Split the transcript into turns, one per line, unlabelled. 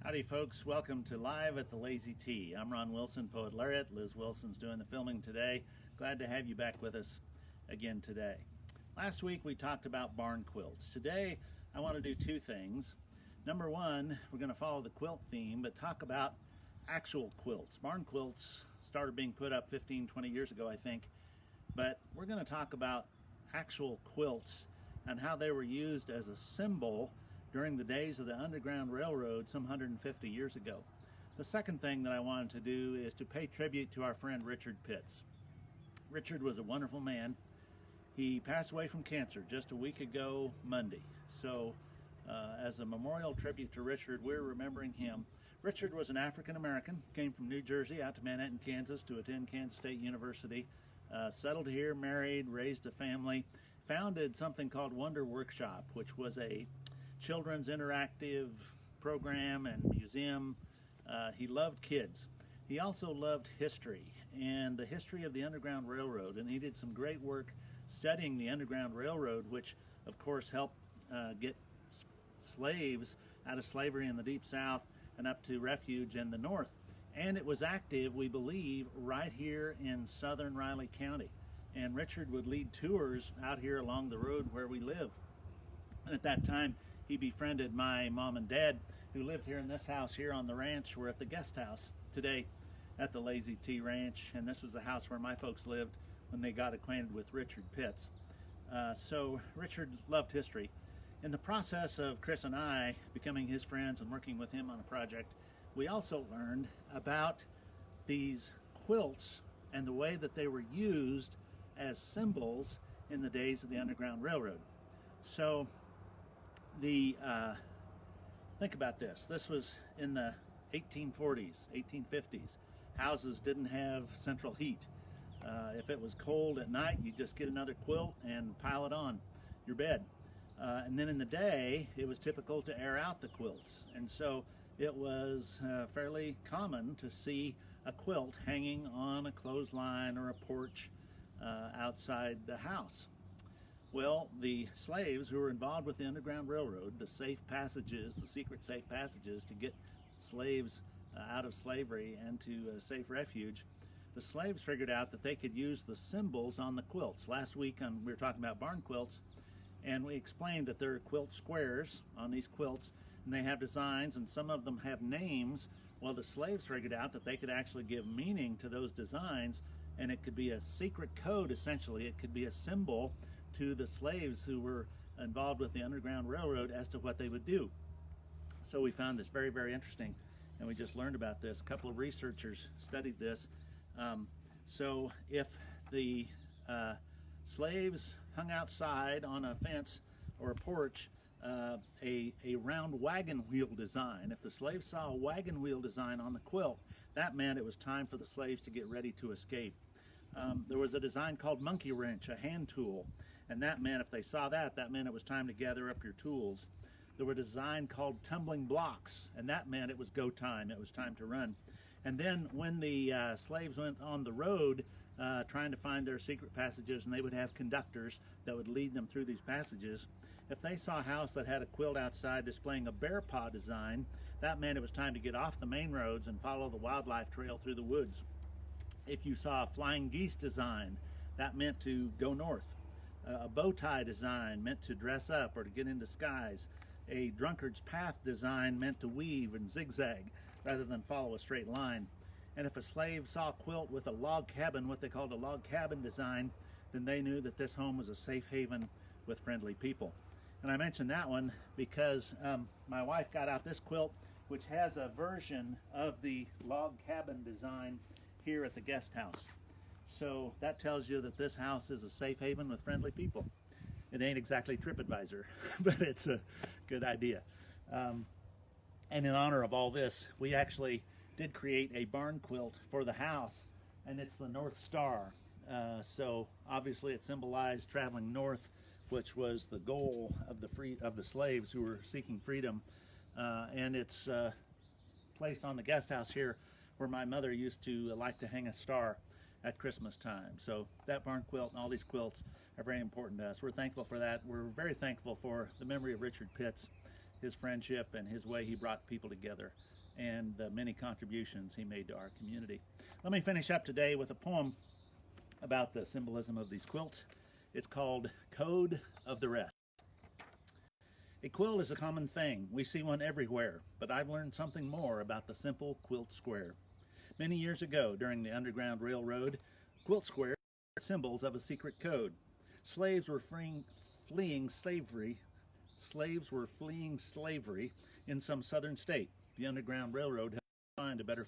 Howdy folks, welcome to Live at the Lazy T. I'm Ron Wilson, Poet Laureate. Liz Wilson's doing the filming today. Glad to have you back with us again today. Last week we talked about barn quilts. Today I want to do two things. Number one, we're going to follow the quilt theme, but talk about actual quilts. Barn quilts started being put up 15, 20 years ago, I think, but we're going to talk about actual quilts and how they were used as a symbol during the days of the Underground Railroad some 150 years ago. The second thing that I wanted to do is to pay tribute to our friend Richard Pitts. Richard was a wonderful man. He passed away from cancer just a week ago Monday. So as a memorial tribute to Richard, we're remembering him. Richard was an African American, came from New Jersey out to Manhattan, Kansas to attend Kansas State University, settled here, married, raised a family, founded something called Wonder Workshop, which was a children's interactive program and museum. He loved kids. He also loved history and the history of the Underground Railroad, and he did some great work studying the Underground Railroad, which of course helped get slaves out of slavery in the Deep South and up to refuge in the North. And it was active, we believe, right here in southern Riley County. And Richard would lead tours out here along the road where we live. And at that time, he befriended my mom and dad, who lived here in this house here on the ranch. We're at the guest house today at the Lazy T Ranch, and this was the house where my folks lived when they got acquainted with Richard Pitts. So Richard loved history. In the process of Chris and I becoming his friends and working with him on a project, we also learned about these quilts and the way that they were used as symbols in the days of the Underground Railroad. So think about this. This was in the 1840s, 1850s. Houses didn't have central heat. If it was cold at night, you just get another quilt and pile it on your bed. And then in the day, it was typical to air out the quilts. And so it was fairly common to see a quilt hanging on a clothesline or a porch outside the house. Well, the slaves who were involved with the Underground Railroad, the safe passages, the secret safe passages to get slaves out of slavery and to safe refuge, the slaves figured out that they could use the symbols on the quilts. Last week we were talking about barn quilts, and we explained that there are quilt squares on these quilts, and they have designs, and some of them have names. Well, the slaves figured out that they could actually give meaning to those designs, and it could be a secret code, essentially. It could be a symbol to the slaves who were involved with the Underground Railroad as to what they would do. So we found this very, very interesting, and we just learned about this. A couple of researchers studied this. So if the slaves hung outside on a fence or a porch a round wagon wheel design, if the slaves saw a wagon wheel design on the quilt, that meant it was time for the slaves to get ready to escape. There was a design called monkey wrench, a hand tool, and that meant if they saw that, that meant it was time to gather up your tools. There were a design called tumbling blocks, and that meant it was go time, it was time to run. And then when the slaves went on the road trying to find their secret passages, and they would have conductors that would lead them through these passages, if they saw a house that had a quilt outside displaying a bear paw design, that meant it was time to get off the main roads and follow the wildlife trail through the woods. If you saw a flying geese design, that meant to go north. A bow tie design meant to dress up or to get in disguise. A drunkard's path design meant to weave and zigzag rather than follow a straight line. And if a slave saw a quilt with a log cabin, what they called a log cabin design, then they knew that this home was a safe haven with friendly people. And I mentioned that one because my wife got out this quilt, which has a version of the log cabin design here at the guest house. So that tells you that this house is a safe haven with friendly people. It ain't exactly TripAdvisor, but it's a good idea. And in honor of all this, we actually did create a barn quilt for the house, and it's the North Star. So obviously it symbolized traveling north, which was the goal of the slaves who were seeking freedom. And it's placed on the guest house here where my mother used to like to hang a star at Christmas time. So that barn quilt and all these quilts are very important to us. We're thankful for that. We're very thankful for the memory of Richard Pitts his friendship and his way he brought people together, and the many contributions he made to our community. Let me finish up today with a poem about the symbolism of these quilts. It's called Code of the Rest. A quilt is a common thing. We see one everywhere, but I've learned something more about the simple quilt square. Many years ago, during the Underground Railroad, quilt squares were symbols of a secret code. Slaves were fleeing slavery in some southern state. The Underground Railroad helped find a better